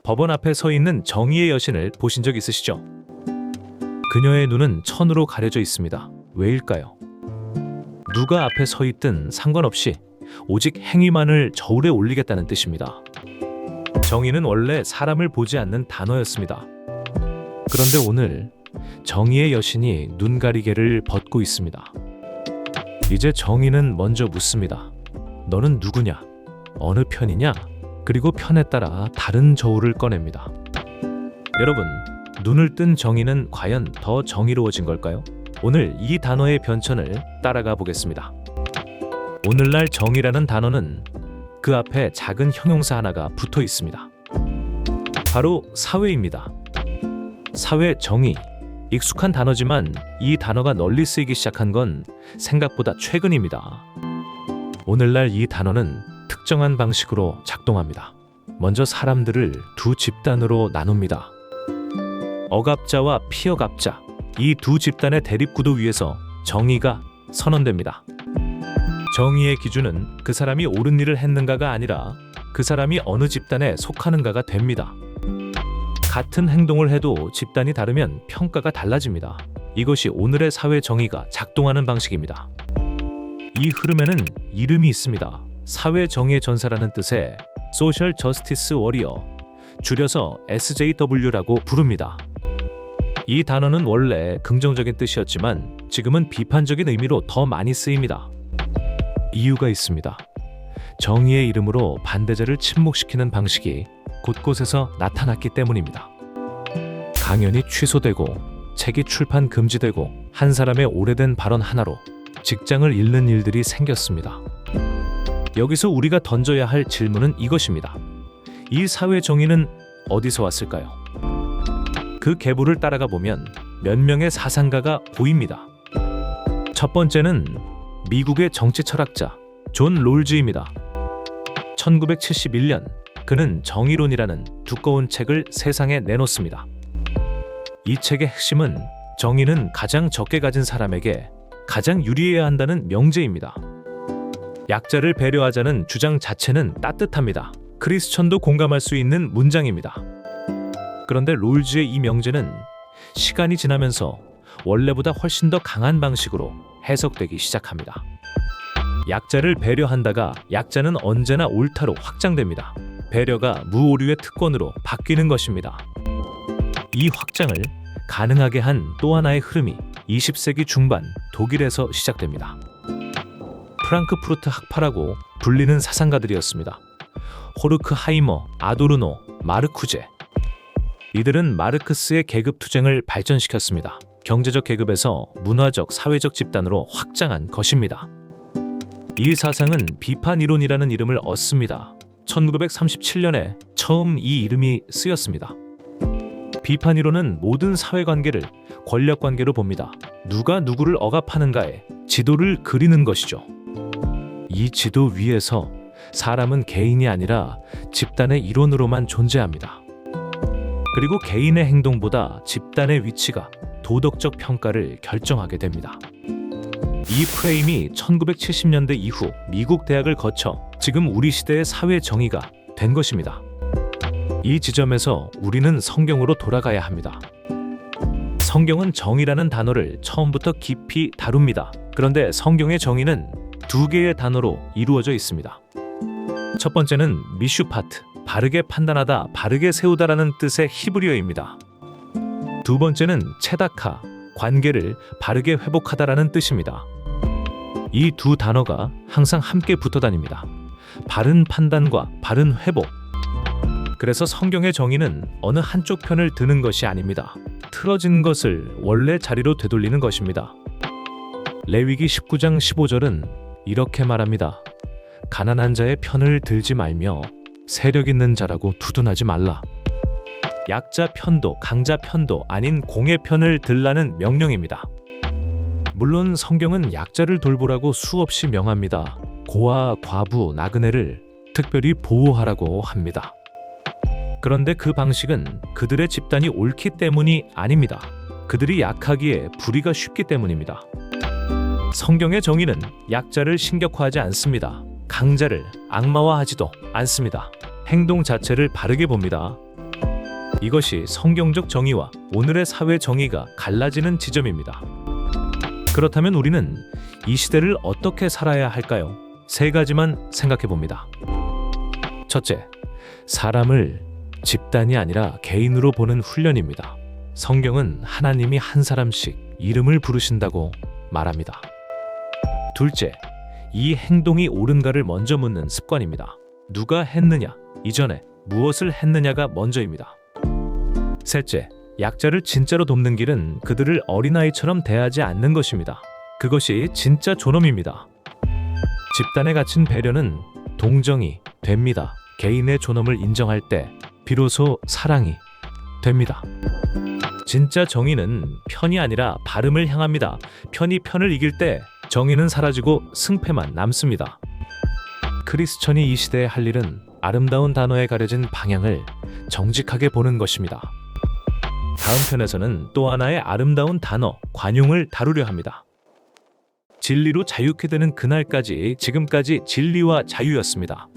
법원 앞에 서 있는 정의의 여신을 보신 적 있으시죠? 그녀의 눈은 천으로 가려져 있습니다. 왜일까요? 누가 앞에 서 있든 상관없이 오직 행위만을 저울에 올리겠다는 뜻입니다. 정의는 원래 사람을 보지 않는 단어였습니다. 그런데 오늘 정의의 여신이 눈가리개를 벗고 있습니다. 이제 정의는 먼저 묻습니다. 너는 누구냐? 어느 편이냐? 그리고 편에 따라 다른 저울을 꺼냅니다. 여러분, 눈을 뜬 정의는 과연 더 정의로워진 걸까요? 오늘 이 단어의 변천을 따라가 보겠습니다. 오늘날 정의라는 단어는 그 앞에 작은 형용사 하나가 붙어 있습니다. 바로 사회입니다. 사회 정의. 익숙한 단어지만 이 단어가 널리 쓰이기 시작한 건 생각보다 최근입니다. 오늘날 이 단어는 특정한 방식으로 작동합니다. 먼저 사람들을 두 집단으로 나눕니다. 억압자와 피억압자, 이 두 집단의 대립구도 위에서 정의가 선언됩니다. 정의의 기준은 그 사람이 옳은 일을 했는가가 아니라 그 사람이 어느 집단에 속하는가가 됩니다. 같은 행동을 해도 집단이 다르면 평가가 달라집니다. 이것이 오늘의 사회 정의가 작동하는 방식입니다. 이 흐름에는 이름이 있습니다. 사회 정의의 전사라는 뜻의 소셜 저스티스 워리어, 줄여서 SJW라고 부릅니다. 이 단어는 원래 긍정적인 뜻이었지만 지금은 비판적인 의미로 더 많이 쓰입니다. 이유가 있습니다. 정의의 이름으로 반대자를 침묵시키는 방식이 곳곳에서 나타났기 때문입니다. 강연이 취소되고 책이 출판 금지되고 한 사람의 오래된 발언 하나로 직장을 잃는 일들이 생겼습니다. 여기서 우리가 던져야 할 질문은 이것입니다. 이 사회 정의는 어디서 왔을까요? 그 계보를 따라가 보면 몇 명의 사상가가 보입니다. 첫 번째는 미국의 정치 철학자 존 롤즈입니다. 1971년 그는 정의론이라는 두꺼운 책을 세상에 내놓습니다. 이 책의 핵심은 정의는 가장 적게 가진 사람에게 가장 유리해야 한다는 명제입니다. 약자를 배려하자는 주장 자체는 따뜻합니다. 크리스천도 공감할 수 있는 문장입니다. 그런데 롤즈의 이 명제는 시간이 지나면서 원래보다 훨씬 더 강한 방식으로 해석되기 시작합니다. 약자를 배려한다가 약자는 언제나 옳다로 확장됩니다. 배려가 무오류의 특권으로 바뀌는 것입니다. 이 확장을 가능하게 한 또 하나의 흐름이 20세기 중반 독일에서 시작됩니다. 프랑크푸르트 학파라고 불리는 사상가들이었습니다. 호르크하이머, 아도르노, 마르쿠제. 이들은 마르크스의 계급 투쟁을 발전시켰습니다. 경제적 계급에서 문화적, 사회적 집단으로 확장한 것입니다. 이 사상은 비판 이론이라는 이름을 얻습니다. 1937년에 처음 이 이름이 쓰였습니다. 비판 이론은 모든 사회관계를 권력관계로 봅니다. 누가 누구를 억압하는가에 지도를 그리는 것이죠. 이 지도 위에서 사람은 개인이 아니라 집단의 일원으로만 존재합니다. 그리고 개인의 행동보다 집단의 위치가 도덕적 평가를 결정하게 됩니다. 이 프레임이 1970년대 이후 미국 대학을 거쳐 지금 우리 시대의 사회 정의가 된 것입니다. 이 지점에서 우리는 성경으로 돌아가야 합니다. 성경은 정의라는 단어를 처음부터 깊이 다룹니다. 그런데 성경의 정의는 두 개의 단어로 이루어져 있습니다. 첫 번째는 미슈파트, 바르게 판단하다, 바르게 세우다라는 뜻의 히브리어입니다. 두 번째는 체다카, 관계를 바르게 회복하다라는 뜻입니다. 이 두 단어가 항상 함께 붙어 다닙니다. 바른 판단과 바른 회복. 그래서 성경의 정의는 어느 한쪽 편을 드는 것이 아닙니다. 틀어진 것을 원래 자리로 되돌리는 것입니다. 레위기 19장 15절은 이렇게 말합니다. 가난한 자의 편을 들지 말며 세력 있는 자라고 두둔하지 말라. 약자 편도 강자 편도 아닌 공의 편을 들라는 명령입니다. 물론 성경은 약자를 돌보라고 수없이 명합니다. 고아, 과부, 나그네를 특별히 보호하라고 합니다. 그런데 그 방식은 그들의 집단이 옳기 때문이 아닙니다. 그들이 약하기에 불의가 쉽기 때문입니다. 성경의 정의는 약자를 신격화하지 않습니다. 강자를 악마화하지도 않습니다. 행동 자체를 바르게 봅니다. 이것이 성경적 정의와 오늘의 사회 정의가 갈라지는 지점입니다. 그렇다면 우리는 이 시대를 어떻게 살아야 할까요? 세 가지만 생각해 봅니다. 첫째, 사람을 집단이 아니라 개인으로 보는 훈련입니다. 성경은 하나님이 한 사람씩 이름을 부르신다고 말합니다. 둘째, 이 행동이 옳은가를 먼저 묻는 습관입니다. 누가 했느냐 이전에 무엇을 했느냐가 먼저입니다. 셋째, 약자를 진짜로 돕는 길은 그들을 어린아이처럼 대하지 않는 것입니다. 그것이 진짜 존엄입니다. 집단에 갇힌 배려는 동정이 됩니다. 개인의 존엄을 인정할 때 비로소 사랑이 됩니다. 진짜 정의는 편이 아니라 바름을 향합니다. 편이 편을 이길 때 정의는 사라지고 승패만 남습니다. 크리스천이 이 시대에 할 일은 아름다운 단어에 가려진 방향을 정직하게 보는 것입니다. 다음 편에서는 또 하나의 아름다운 단어, 관용을 다루려 합니다. 진리로 자유케 되는 그날까지 지금까지 진리와 자유였습니다.